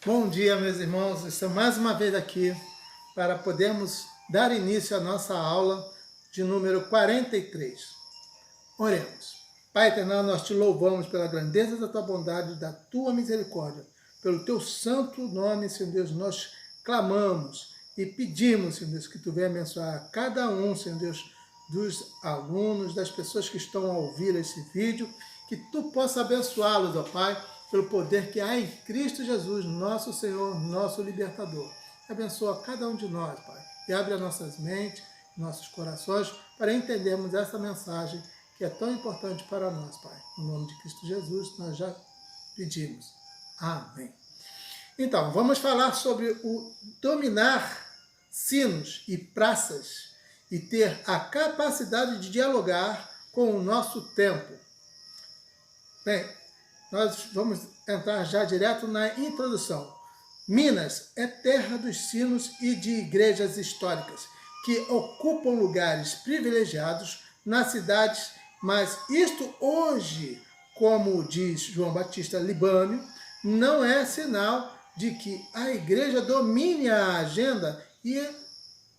Bom dia, meus irmãos. Estamos mais uma vez aqui para podermos dar início à nossa aula de número 43. Oremos. Pai eterno, nós te louvamos pela grandeza da tua bondade e da tua misericórdia. Pelo teu santo nome, Senhor Deus, nós clamamos e pedimos, Senhor Deus, que tu venha abençoar cada um, Senhor Deus, dos alunos, das pessoas que estão a ouvir esse vídeo, que tu possa abençoá-los, ó Pai, pelo poder que há em Cristo Jesus, nosso Senhor, nosso libertador. Abençoa cada um de nós, Pai, e abre as nossas mentes, nossos corações, para entendermos essa mensagem que é tão importante para nós, Pai. No nome de Cristo Jesus, nós já pedimos. Amém. Então, vamos falar sobre o dominar sinos e praças e ter a capacidade de dialogar com o nosso tempo. Bem, nós vamos entrar já direto na introdução. Minas é terra dos sinos e de igrejas históricas, que ocupam lugares privilegiados nas cidades, mas isto hoje, como diz João Batista Libânio, não é sinal de que a igreja domine a agenda e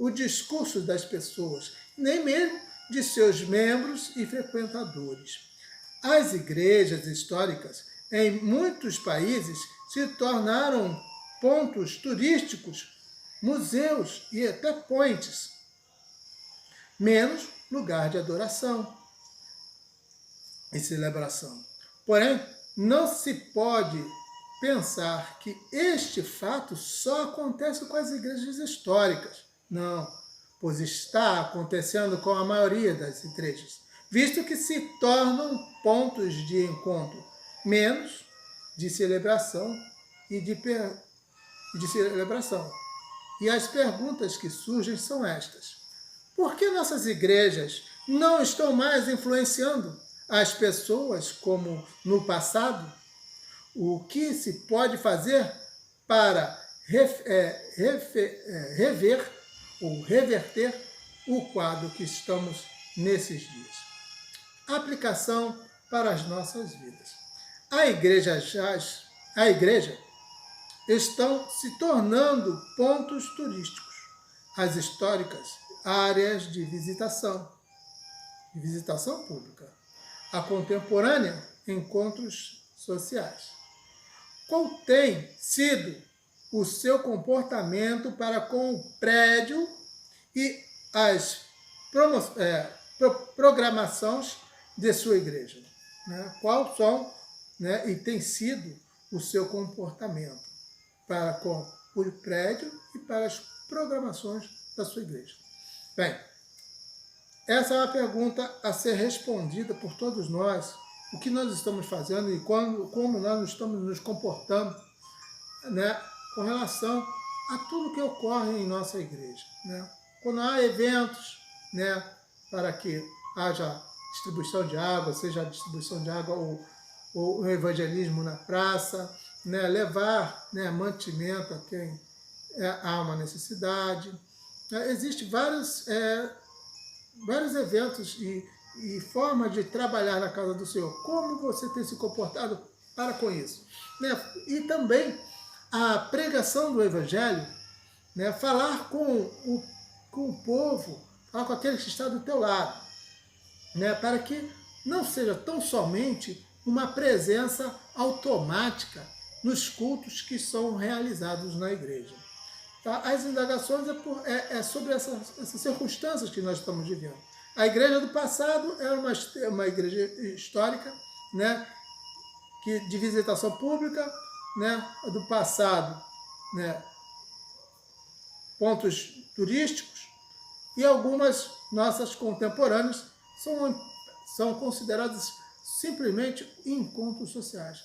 o discurso das pessoas, nem mesmo de seus membros e frequentadores. As igrejas históricas, em muitos países, se tornaram pontos turísticos, museus e até pontes, menos lugar de adoração e celebração. Porém, não se pode pensar que este fato só acontece com as igrejas históricas. Não, pois está acontecendo com a maioria das igrejas, visto que se tornam pontos de encontro, menos de celebração e de celebração. E as perguntas que surgem são estas: por que nossas igrejas não estão mais influenciando as pessoas como no passado? O que se pode fazer para rever ou reverter o quadro que estamos nesses dias? Aplicação para as nossas vidas. A igreja estão se tornando pontos turísticos. As históricas, áreas de visitação pública. A contemporânea, encontros sociais. Qual tem sido o seu comportamento para com o prédio e as programações de sua igreja? Qual são, e tem sido o seu comportamento para com o prédio e para as programações da sua igreja? Bem, essa é uma pergunta a ser respondida por todos nós. O que nós estamos fazendo e como nós estamos nos comportando, com relação a tudo que ocorre em nossa igreja. Quando há eventos, para que haja distribuição de água, seja a distribuição de água ou o evangelismo na praça, levar mantimento a quem há uma necessidade. Existem vários eventos e formas de trabalhar na casa do Senhor. Como você tem se comportado para com isso? E também a pregação do Evangelho, falar com o povo, falar com aqueles que estão do teu lado, para que não seja tão somente uma presença automática nos cultos que são realizados na igreja. Tá? As indagações é sobre essas circunstâncias que nós estamos vivendo. A igreja do passado era uma igreja histórica, de visitação pública, do passado, pontos turísticos, e algumas nossas contemporâneas são consideradas simplesmente encontros sociais.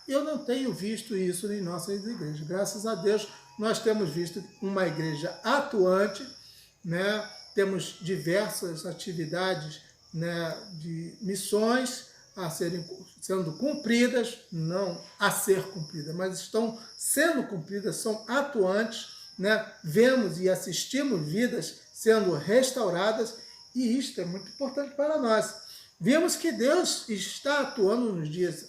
Eu não tenho visto isso em nossas igrejas. Graças a Deus, nós temos visto uma igreja atuante, temos diversas atividades de missões sendo cumpridas, não a ser cumpridas, mas estão sendo cumpridas, são atuantes, vemos e assistimos vidas sendo restauradas, e isto é muito importante para nós. Vimos que Deus está atuando nos dias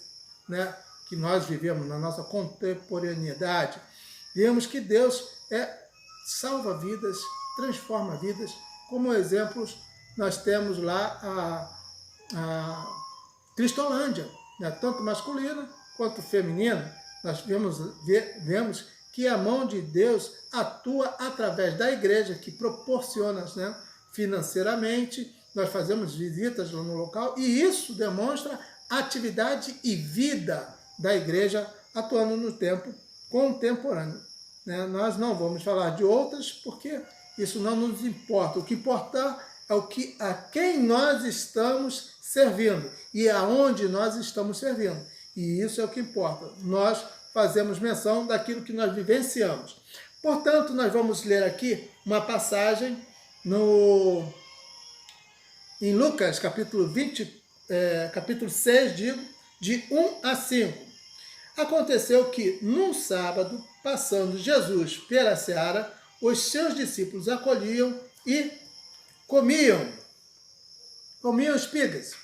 que nós vivemos, na nossa contemporaneidade, Vimos que Deus salva vidas, transforma vidas. Como exemplos, nós temos lá a Cristolândia, né? Tanto masculina quanto feminina. Nós vemos que a mão de Deus atua através da igreja, que proporciona, né, financeiramente. Nós fazemos visitas lá no local e isso demonstra atividade e vida da igreja atuando no tempo contemporâneo, né? Nós não vamos falar de outras porque isso não nos importa. O que importa é a quem nós estamos servindo e aonde nós estamos servindo. E isso é o que importa. Nós fazemos menção daquilo que nós vivenciamos. Portanto, nós vamos ler aqui uma passagem em Lucas, capítulo 6, de 1 a 5. Aconteceu que, num sábado, passando Jesus pela seara, os seus discípulos acolhiam e comiam espigas,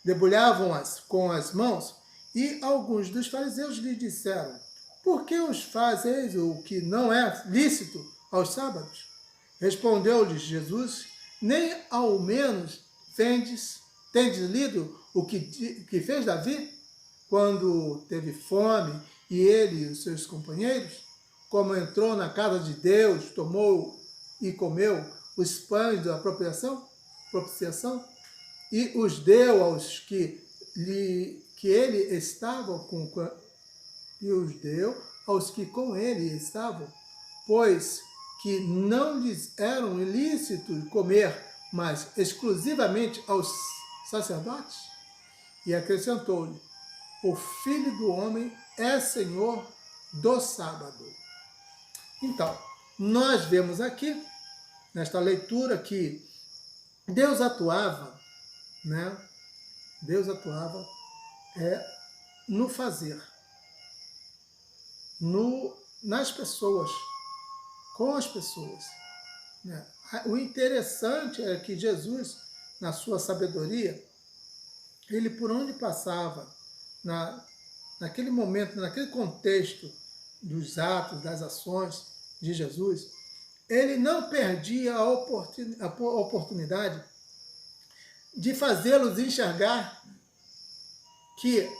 debulhavam-as com as mãos, e alguns dos fariseus lhe disseram: por que os fazeis o que não é lícito aos sábados? Respondeu-lhes Jesus: nem ao menos tendes lido o que fez Davi, quando teve fome, e ele e os seus companheiros, como entrou na casa de Deus, tomou e comeu os pães da propiciação, e os deu aos que ele estava com ele estavam, pois que não lhes eram ilícito comer, mas exclusivamente aos sacerdotes? E acrescentou-lhe: o Filho do Homem é Senhor do sábado. Então, nós vemos aqui, nesta leitura, que Deus atuava, né? Deus atuava no fazer, nas pessoas, com as pessoas, né? O interessante é que Jesus, na sua sabedoria, ele por onde passava, naquele momento, naquele contexto dos atos, das ações de Jesus, ele não perdia a oportunidade de fazê-los enxergar que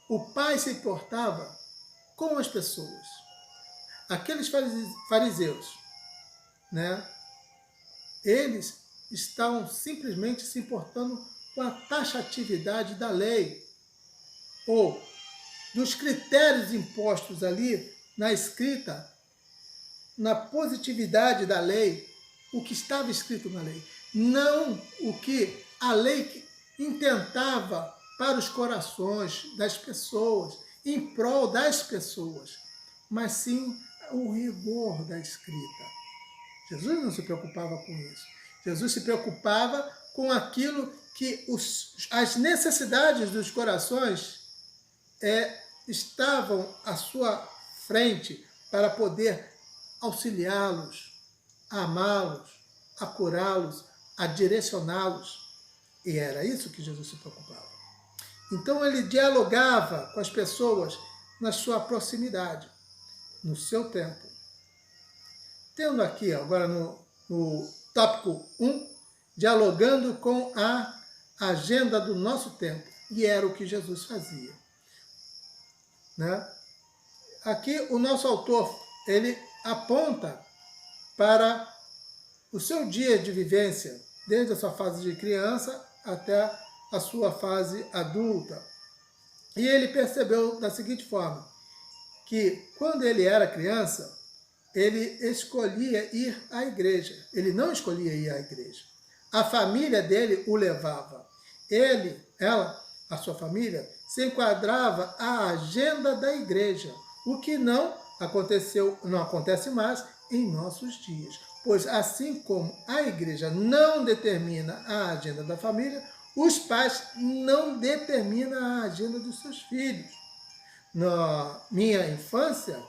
o Pai se importava com as pessoas. Aqueles fariseus, né, eles estavam simplesmente se importando com a taxatividade da lei, ou dos critérios impostos ali na escrita, na positividade da lei, o que estava escrito na lei, não o que a lei intentava para os corações das pessoas, em prol das pessoas, mas sim o rigor da escrita. Jesus não se preocupava com isso. Jesus se preocupava com aquilo que as necessidades dos corações estavam à sua frente para poder auxiliá-los, a amá-los, a curá-los, a direcioná-los. E era isso que Jesus se preocupava. Então ele dialogava com as pessoas na sua proximidade, no seu tempo. Tendo aqui agora no tópico 1, dialogando com a agenda do nosso tempo. E era o que Jesus fazia, né? Aqui o nosso autor, ele aponta para o seu dia de vivência, desde a sua fase de criança até a sua fase adulta. E ele percebeu da seguinte forma, que quando ele era criança, ele escolhia ir à igreja. Ele não escolhia ir à igreja. A família dele o levava. A sua família, se enquadrava à agenda da igreja, o que não acontece mais em nossos dias. Pois assim como a igreja não determina a agenda da família, os pais não determinam a agenda dos seus filhos. Na minha infância,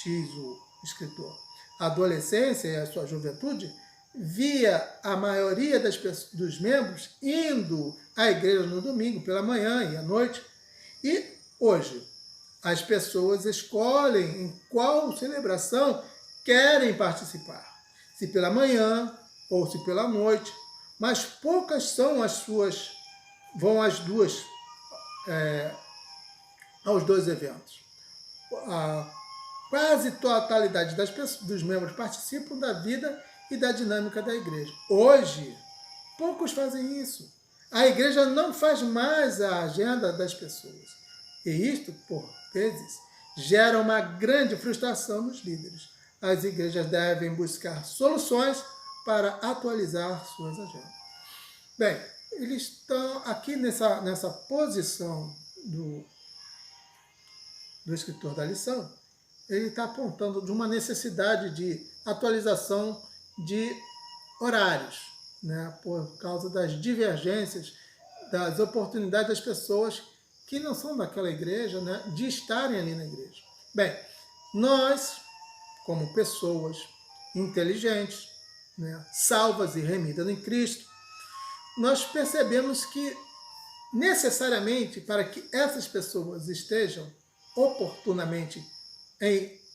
diz o escritor, a adolescência e a sua juventude, via a maioria dos membros indo à igreja no domingo, pela manhã e à noite. E hoje, as pessoas escolhem em qual celebração querem participar, se pela manhã ou se pela noite, mas poucas são vão aos dois eventos. A quase totalidade dos membros participam da vida e da dinâmica da igreja. Hoje, poucos fazem isso. A igreja não faz mais a agenda das pessoas. E isto, por vezes, gera uma grande frustração nos líderes. As igrejas devem buscar soluções para atualizar suas agendas. Bem, eles estão aqui nessa posição do escritor da lição. Ele está apontando de uma necessidade de atualização de horários, né, por causa das divergências, das oportunidades das pessoas que não são daquela igreja, né, de estarem ali na igreja. Bem, nós, como pessoas inteligentes, né, salvas e remidas em Cristo, nós percebemos que necessariamente para que essas pessoas estejam oportunamente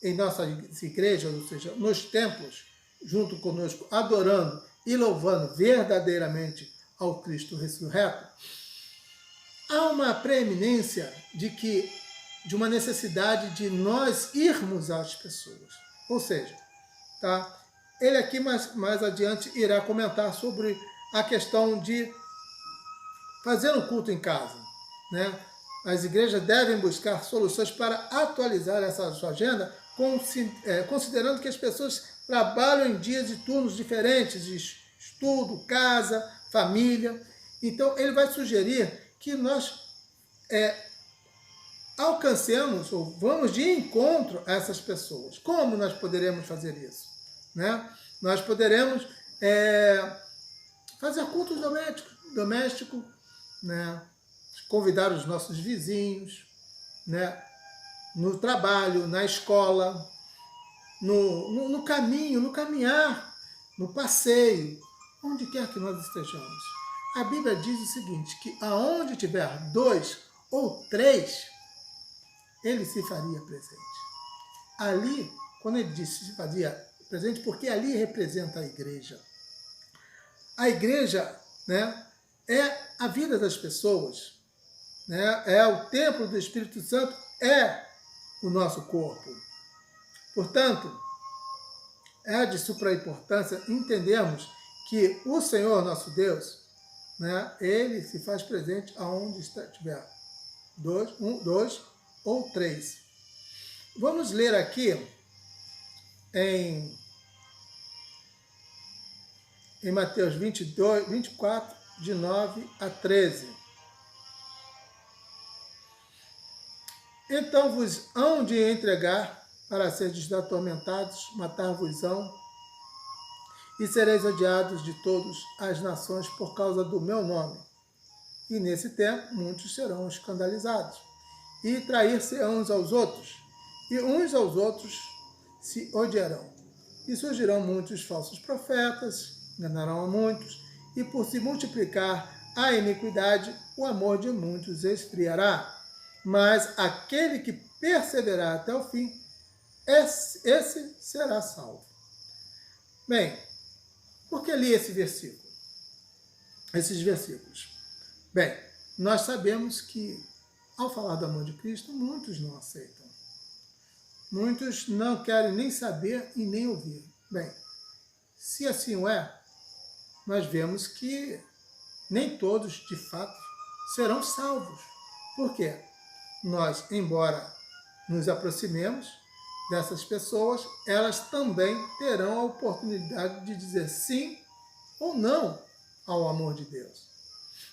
em nossas igrejas, ou seja, nos templos, junto conosco, adorando e louvando verdadeiramente ao Cristo ressurreto, há uma preeminência de uma necessidade de nós irmos às pessoas. Ou seja, tá? Ele aqui mais adiante irá comentar sobre a questão de fazer um culto em casa, né? As igrejas devem buscar soluções para atualizar essa sua agenda, considerando que as pessoas trabalham em dias e turnos diferentes, de estudo, casa, família. Então, ele vai sugerir que nós alcancemos ou vamos de encontro a essas pessoas. Como nós poderemos fazer isso? Né? Nós poderemos fazer cultos domésticos, né? Convidar os nossos vizinhos, né? No trabalho, na escola, no caminho, no caminhar, no passeio, onde quer que nós estejamos. A Bíblia diz o seguinte, que aonde tiver 2 ou 3, ele se faria presente. Ali, quando ele disse se faria presente, porque ali representa a igreja. A igreja, né, é a vida das pessoas, né, é o templo do Espírito Santo, é o nosso corpo. Portanto, é de supra importância entendermos que o Senhor, nosso Deus, né, ele se faz presente aonde estiver 2 ou 3. Vamos ler aqui em Mateus 24, de 9 a 13. Então vos hão de entregar para seres atormentados, matar-vos-ão, e sereis odiados de todas as nações por causa do meu nome. E nesse tempo muitos serão escandalizados, e trair-se uns aos outros, e uns aos outros se odiarão. E surgirão muitos falsos profetas, enganarão a muitos, e por se multiplicar a iniquidade, o amor de muitos esfriará. Mas aquele que perseverar até o fim, esse será salvo. Bem, por que li esses versículos? Bem, nós sabemos que, ao falar do amor de Cristo, muitos não aceitam. Muitos não querem nem saber e nem ouvir. Bem, se assim o é, nós vemos que nem todos, de fato, serão salvos. Por quê? Nós, embora nos aproximemos dessas pessoas, elas também terão a oportunidade de dizer sim ou não ao amor de Deus.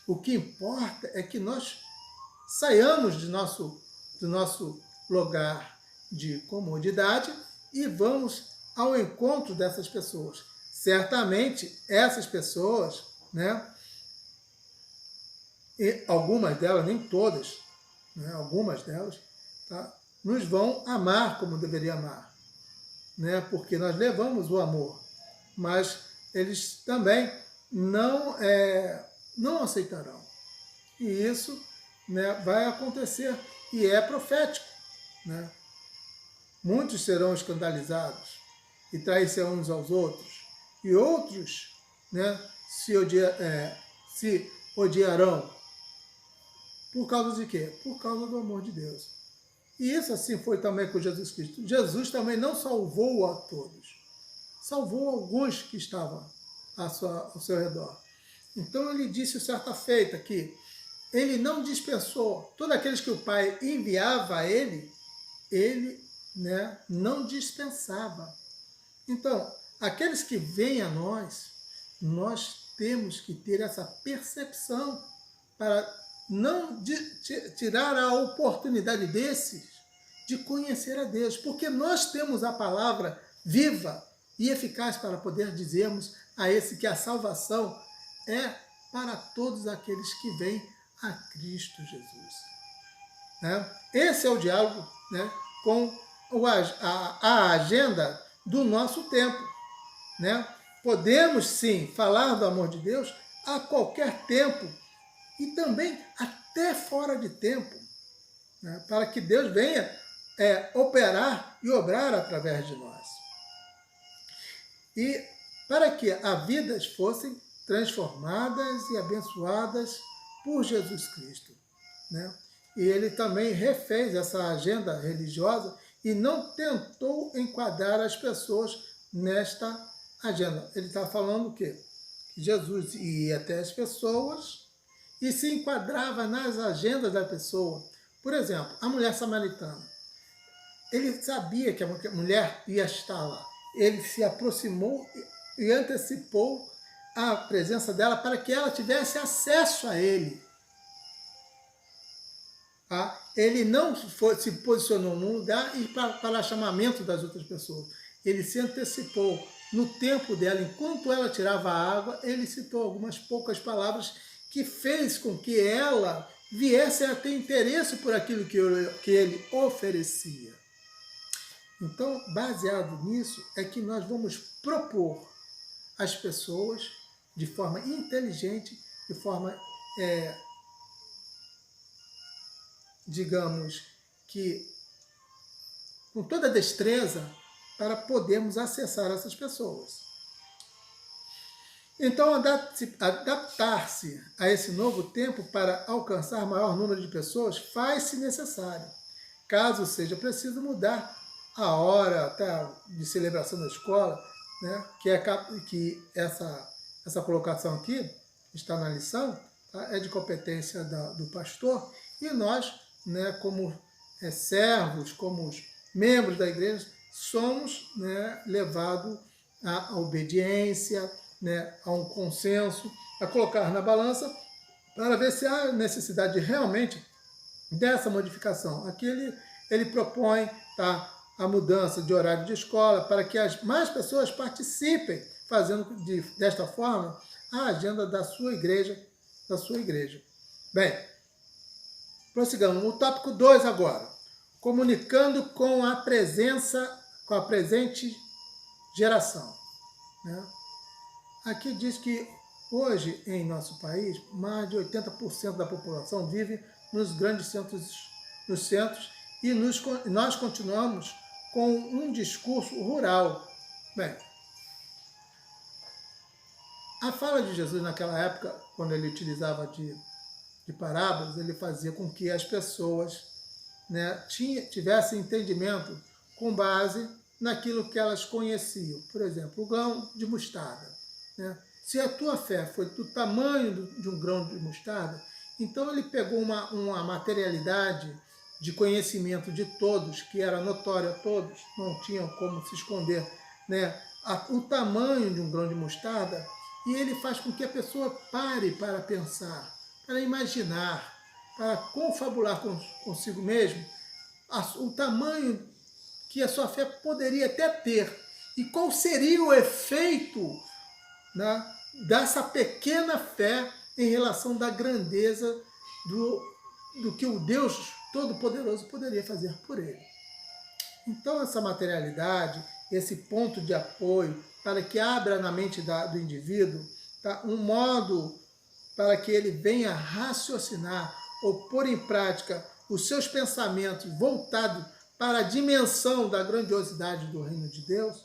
O que importa é que nós saiamos do nosso lugar de comodidade e vamos ao encontro dessas pessoas. Certamente, essas pessoas, né, e algumas delas, nem todas, né, algumas delas, tá, nos vão amar como deveria amar, né, porque nós levamos o amor, mas eles também não aceitarão. E isso, né, vai acontecer e é profético. né? Muitos serão escandalizados e trair-se-ão uns aos outros, e outros, né, se odiarão. Por causa de quê? Por causa do amor de Deus. E isso assim foi também com Jesus Cristo. Jesus também não salvou a todos, salvou alguns que estavam ao seu redor. Então ele disse certa feita que ele não dispensou todos aqueles que o Pai enviava a ele, né, não dispensava. Então, aqueles que vêm a nós temos que ter essa percepção para não tirar a oportunidade desses de conhecer a Deus, porque nós temos a palavra viva e eficaz para poder dizermos a esse que a salvação é para todos aqueles que vêm a Cristo Jesus. Né? Esse é o diálogo, né, com a agenda do nosso tempo. Né? Podemos, sim, falar do amor de Deus a qualquer tempo e também até fora de tempo, né, para que Deus venha operar e obrar através de nós. E para que as vidas fossem transformadas e abençoadas por Jesus Cristo. Né? E ele também refez essa agenda religiosa e não tentou enquadrar as pessoas nesta agenda. Ele está falando o quê? Que Jesus ia até as pessoas e se enquadrava nas agendas da pessoa. Por exemplo, a mulher samaritana. Ele sabia que a mulher ia estar lá. Ele se aproximou e antecipou a presença dela para que ela tivesse acesso a ele. Ele não se posicionou num lugar e para chamamento das outras pessoas. Ele se antecipou no tempo dela. Enquanto ela tirava a água, ele citou algumas poucas palavras que fez com que ela viesse a ter interesse por aquilo que ele oferecia. Então, baseado nisso, é que nós vamos propor às pessoas, de forma inteligente, de forma, digamos, que com toda destreza, para podermos acessar essas pessoas. Então, adaptar-se a esse novo tempo para alcançar maior número de pessoas faz-se necessário. Caso seja preciso mudar a hora até de celebração da escola, né, que essa colocação aqui está na lição, tá, é de competência do pastor, e nós, né, como servos, como membros da igreja, somos, né, levados à obediência, né, a um consenso, a colocar na balança para ver se há necessidade realmente dessa modificação. Aqui ele propõe, tá, a mudança de horário de escola para que as mais pessoas participem, fazendo desta forma a agenda da sua igreja. Bem, prossigamos. O tópico 2 agora. Comunicando com a presente geração. Né? Aqui diz que hoje, em nosso país, mais de 80% da população vive nos grandes centros, e nós continuamos com um discurso rural. Bem, a fala de Jesus naquela época, quando ele utilizava de parábolas, ele fazia com que as pessoas, né, tivessem entendimento com base naquilo que elas conheciam. Por exemplo, o grão de mostarda. Né? Se a tua fé foi do tamanho de um grão de mostarda, então ele pegou uma materialidade de conhecimento de todos, que era notório a todos, não tinham como se esconder, né, o tamanho de um grão de mostarda, e ele faz com que a pessoa pare para pensar, para imaginar, para confabular consigo mesmo o tamanho que a sua fé poderia até ter, e qual seria o efeito, né, dessa pequena fé em relação da grandeza do que o Deus Todo-Poderoso poderia fazer por ele. Então, essa materialidade, esse ponto de apoio, para que abra na mente do indivíduo, tá, um modo para que ele venha raciocinar ou pôr em prática os seus pensamentos voltados para a dimensão da grandiosidade do reino de Deus,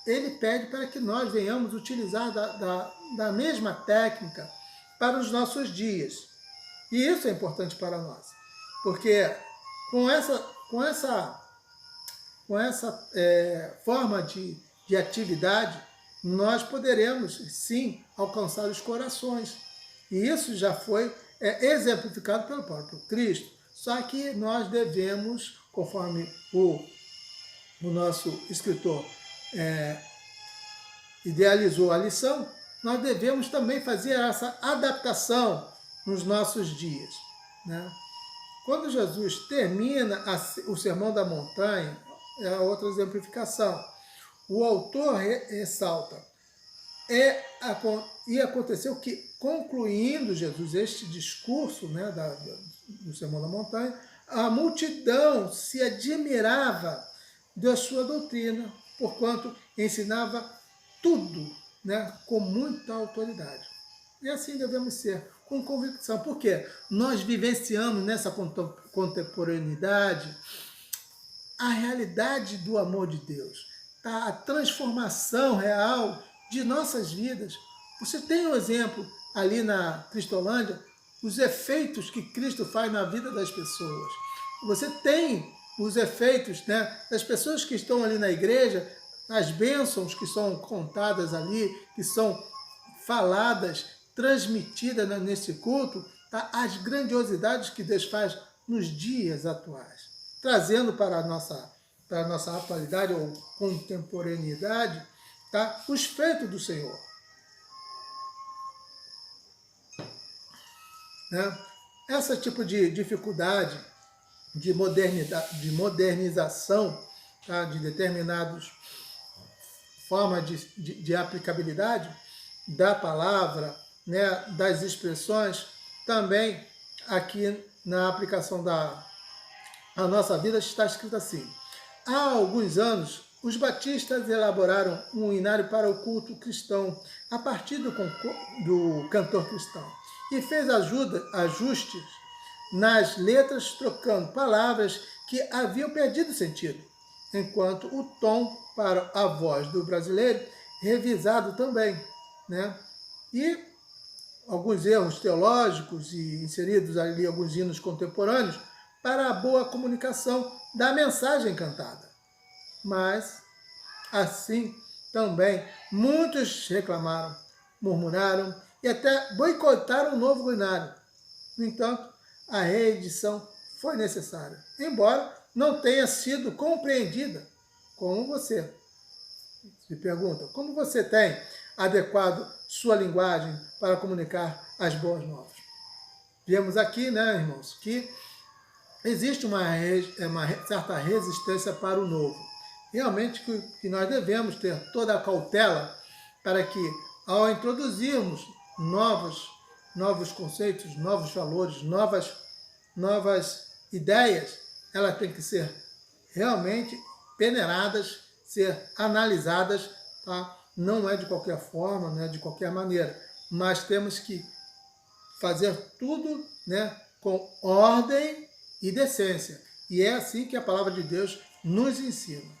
ele pede para que nós venhamos utilizar da mesma técnica para os nossos dias. E isso é importante para nós, porque com essa forma de atividade, nós poderemos, sim, alcançar os corações. E isso já foi exemplificado pelo próprio Cristo. Só que nós devemos, conforme o nosso escritor idealizou a lição, nós devemos também fazer essa adaptação nos nossos dias, né? Quando Jesus termina o Sermão da Montanha, é outra exemplificação. O autor ressalta, e aconteceu que, concluindo Jesus este discurso, né, do Sermão da Montanha, a multidão se admirava da sua doutrina, porquanto ensinava tudo, né, com muita autoridade. E assim devemos ser, com convicção. Por quê? Nós vivenciamos nessa contemporaneidade a realidade do amor de Deus, tá? A transformação real de nossas vidas. Você tem um exemplo ali na Cristolândia, os efeitos que Cristo faz na vida das pessoas. Você tem os efeitos, né, das pessoas que estão ali na igreja, as bênçãos que são contadas ali, que são faladas, transmitidas nesse culto, tá? As grandiosidades que Deus faz nos dias atuais, trazendo para a nossa atualidade ou contemporaneidade, tá? Os feitos do Senhor. Né? Esse tipo de dificuldade, de modernização, tá? De determinadas formas de aplicabilidade da palavra, né? Das expressões, também aqui na aplicação a nossa vida está escrito assim: há alguns anos, os batistas elaboraram um hinário para o culto cristão a partir do cantor cristão e fez ajustes nas letras, trocando palavras que haviam perdido sentido, enquanto o tom para a voz do brasileiro revisado também, né? E alguns erros teológicos e inseridos ali alguns hinos contemporâneos para a boa comunicação da mensagem cantada. Mas, assim, também, muitos reclamaram, murmuraram e até boicotaram o novo hinário. No entanto, a reedição foi necessária, embora não tenha sido compreendida. Como você se pergunta, como você tem adequado sua linguagem para comunicar as boas novas? Vemos aqui, né, irmãos, que existe uma certa resistência para o novo. Realmente que nós devemos ter toda a cautela para que, ao introduzirmos novos conceitos, novos valores, novas ideias, elas têm que ser realmente peneiradas, ser analisadas, tá? Não é de qualquer forma, não é de qualquer maneira, mas temos que fazer tudo, né, com ordem e decência. E é assim que a palavra de Deus nos ensina.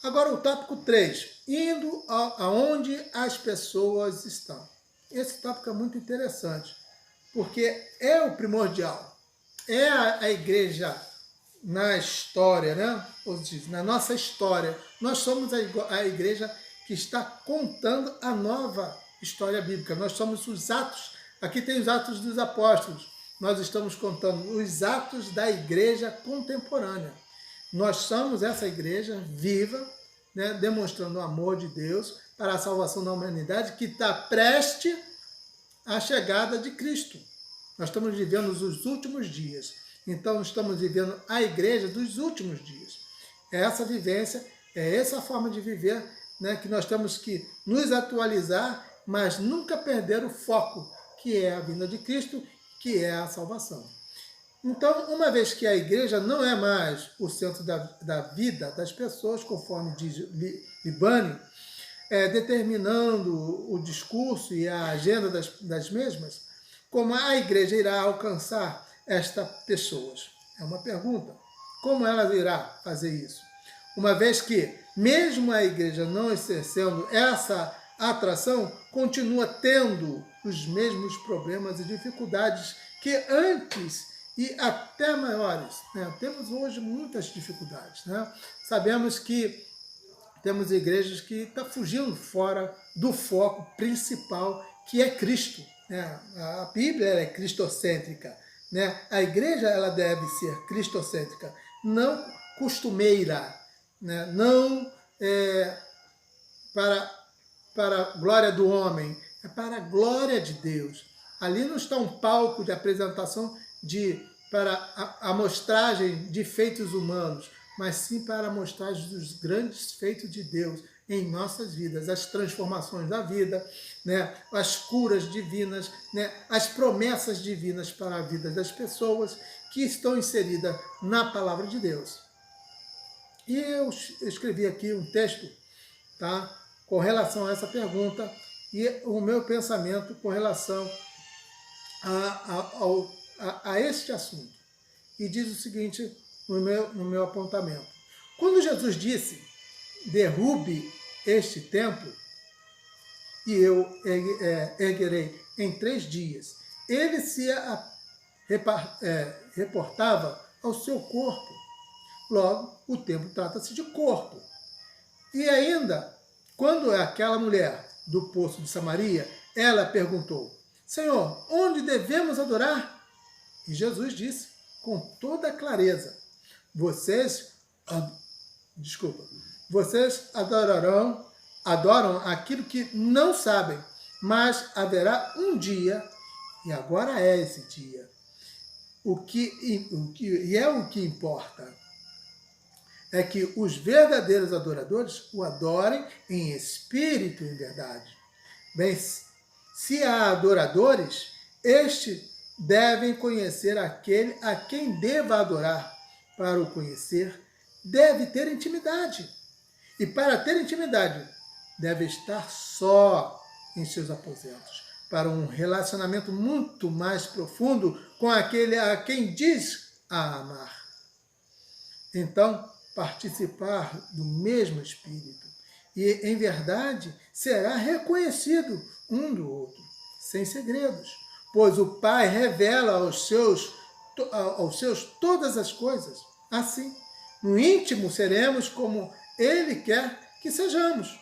Agora o tópico 3, indo aonde as pessoas estão. Esse tópico é muito interessante, porque é o primordial, é a igreja na história, né? Ou seja, na nossa história. Nós somos a igreja que está contando a nova história bíblica. Nós somos os atos, aqui tem os atos dos apóstolos, nós estamos contando os atos da igreja contemporânea. Nós somos essa igreja viva, né, demonstrando o amor de Deus para a salvação da humanidade, que está prestes à chegada de Cristo. Nós estamos vivendo os últimos dias. Então, estamos vivendo a igreja dos últimos dias. É essa vivência, é essa forma de viver, né, que nós temos que nos atualizar, mas nunca perder o foco, que é a vinda de Cristo, que é a salvação. Então, uma vez que a igreja não é mais o centro da vida das pessoas, conforme diz Libani, determinando o discurso e a agenda das mesmas, como a igreja irá alcançar estas pessoas? É uma pergunta. como ela irá fazer isso? Uma vez que, mesmo a igreja não exercendo essa atração, continua tendo os mesmos problemas e dificuldades que antes e até maiores, né? Temos hoje muitas dificuldades, né? Sabemos que temos igrejas que estão fugindo fora do foco principal, que é Cristo, né? A Bíblia é cristocêntrica, né? A igreja ela deve ser cristocêntrica, não costumeira, né? Não para a glória do homem, é para a glória de Deus. Ali não está um palco de apresentação para a amostragem de feitos humanos, mas sim para a amostragem dos grandes feitos de Deus em nossas vidas, as transformações da vida, né? As curas divinas, né? As promessas divinas para a vida das pessoas que estão inseridas na palavra de Deus. E eu escrevi aqui um texto, tá? Com relação a essa pergunta e o meu pensamento com relação a este assunto. E diz o seguinte no meu apontamento. Quando Jesus disse, derrube este templo e eu erguerei em 3 dias, ele se reportava ao seu corpo. Logo, o templo trata-se de corpo. E ainda, quando aquela mulher do poço de Samaria, ela perguntou, Senhor, onde devemos adorar? E Jesus disse, com toda clareza, vocês adoram aquilo que não sabem, mas haverá um dia, e agora é esse dia, o que importa é que os verdadeiros adoradores o adorem em espírito e em verdade. Bem, se há adoradores, estes devem conhecer aquele a quem deva adorar. Para o conhecer, deve ter intimidade. E para ter intimidade, deve estar só em seus aposentos, para um relacionamento muito mais profundo com aquele a quem diz a amar. Então, participar do mesmo Espírito e, em verdade, será reconhecido um do outro, sem segredos, pois o Pai revela aos seus todas as coisas. Assim, no íntimo seremos como Ele quer que sejamos.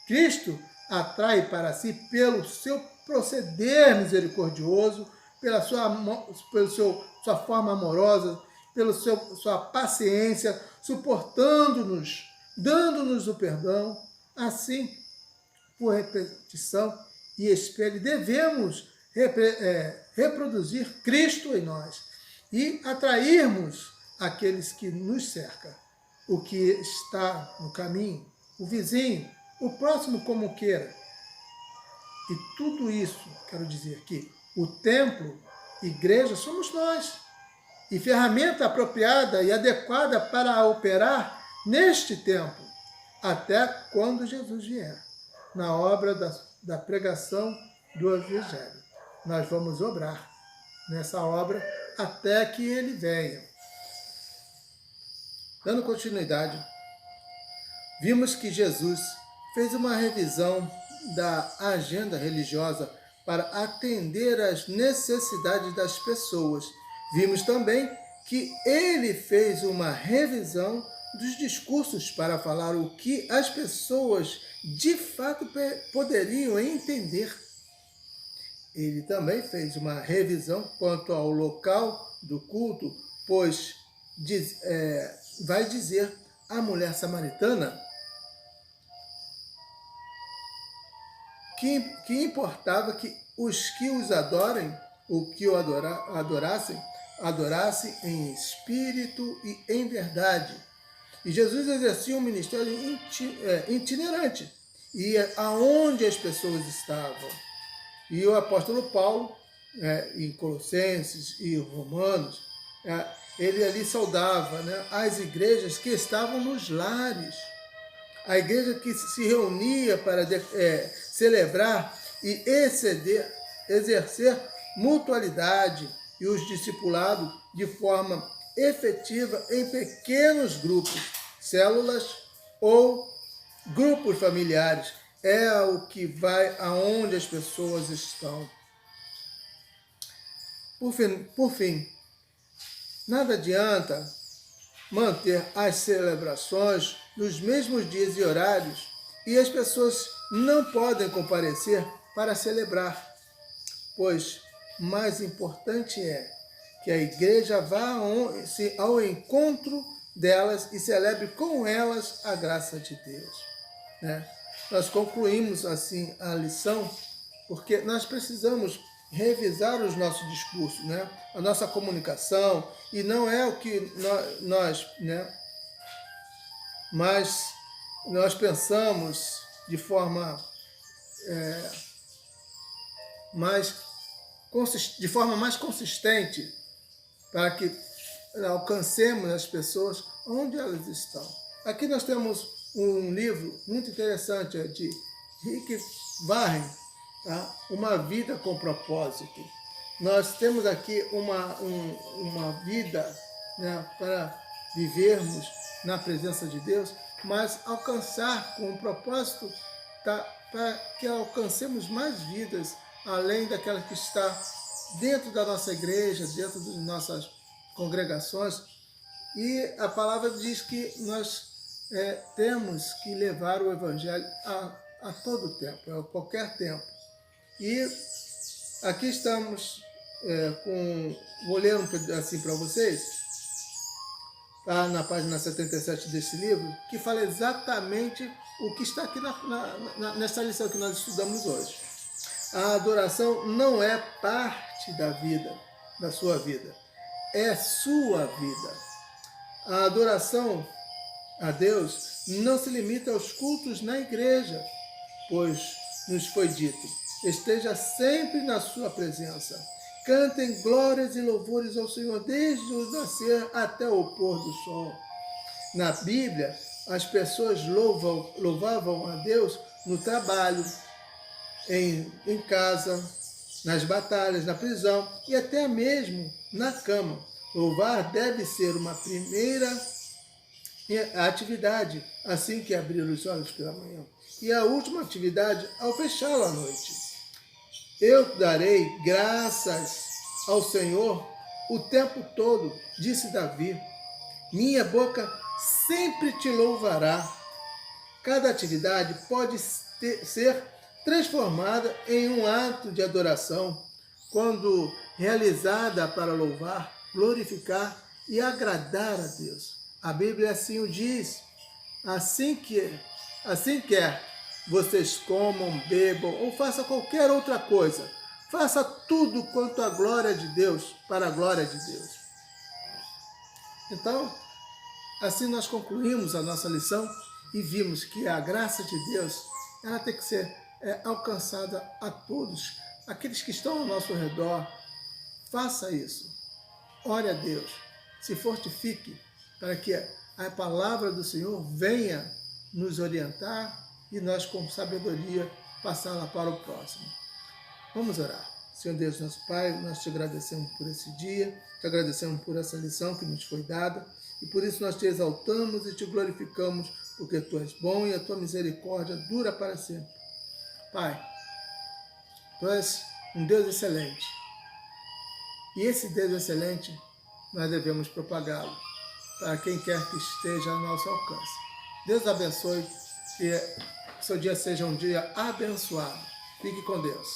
Cristo atrai para si pelo seu proceder misericordioso, pela sua forma amorosa, pela sua paciência, suportando-nos, dando-nos o perdão. Assim, por repetição e espelho, devemos reproduzir Cristo em nós e atrairmos aqueles que nos cercam, o que está no caminho, o vizinho, o próximo como queira. E tudo isso, quero dizer que o templo, igreja, somos nós. E ferramenta apropriada e adequada para operar neste tempo, até quando Jesus vier, na obra da pregação do Evangelho. Nós vamos obrar nessa obra até que ele venha. Dando continuidade, vimos que Jesus fez uma revisão da agenda religiosa para atender às necessidades das pessoas. Vimos também que ele fez uma revisão dos discursos para falar o que as pessoas de fato poderiam entender. Ele também fez uma revisão quanto ao local do culto, pois vai dizer à mulher samaritana que importava que os que os adorem, ou que o adorassem em espírito e em verdade. E Jesus exercia um ministério itinerante, ia aonde as pessoas estavam. E o apóstolo Paulo, em Colossenses e Romanos, ele ali saudava, né, as igrejas que estavam nos lares, a igreja que se reunia para celebrar e exercer mutualidade e os discipulados de forma efetiva em pequenos grupos, células ou grupos familiares. É o que vai aonde as pessoas estão. Por fim, nada adianta manter as celebrações nos mesmos dias e horários e as pessoas não podem comparecer para celebrar, pois mais importante é que a igreja vá ao encontro delas e celebre com elas a graça de Deus. Né? Nós concluímos assim a lição porque nós precisamos revisar os nossos discursos, né? A nossa comunicação, e não é o que nós mas nós pensamos de forma mais consistente para que alcancemos as pessoas onde elas estão. Aqui nós temos um livro muito interessante de Rick Warren, tá? Uma vida com propósito. Nós temos aqui uma vida, né, para vivermos na presença de Deus, mas alcançar com o propósito, tá, para que alcancemos mais vidas, além daquela que está dentro da nossa igreja, dentro das nossas congregações. E a palavra diz que nós temos que levar o evangelho a todo tempo, a qualquer tempo. E aqui estamos vou ler um pedacinho para vocês, tá, na página 77 desse livro, que fala exatamente o que está aqui nessa lição que nós estudamos hoje. A adoração não é parte da sua vida, é sua vida. A adoração a Deus não se limita aos cultos na igreja, pois nos foi dito: esteja sempre na sua presença. Cantem glórias e louvores ao Senhor desde o nascer até o pôr do sol. Na Bíblia, as pessoas louvavam a Deus no trabalho, em casa, nas batalhas, na prisão e até mesmo na cama. Louvar deve ser uma primeira atividade assim que abrir os olhos pela manhã, e a última atividade ao fechá-lo à noite. Eu darei graças ao Senhor o tempo todo, disse Davi. Minha boca sempre te louvará. Cada atividade pode ser transformada em um ato de adoração, quando realizada para louvar, glorificar e agradar a Deus. A Bíblia assim o diz: assim quer vocês comam, bebam ou façam qualquer outra coisa, faça tudo quanto a glória de Deus, para a glória de Deus. Então, assim nós concluímos a nossa lição e vimos que a graça de Deus, ela tem que ser alcançada a todos, aqueles que estão ao nosso redor. Faça isso. Ore a Deus. Se fortifique para que a palavra do Senhor venha nos orientar e nós, com sabedoria, passá-la para o próximo. Vamos orar. Senhor Deus, nosso Pai, nós te agradecemos por esse dia, te agradecemos por essa lição que nos foi dada, e por isso nós te exaltamos e te glorificamos, porque tu és bom e a tua misericórdia dura para sempre. Pai, tu és um Deus excelente, e esse Deus excelente nós devemos propagá-lo para quem quer que esteja ao nosso alcance. Deus abençoe, que seu dia seja um dia abençoado. Fique com Deus.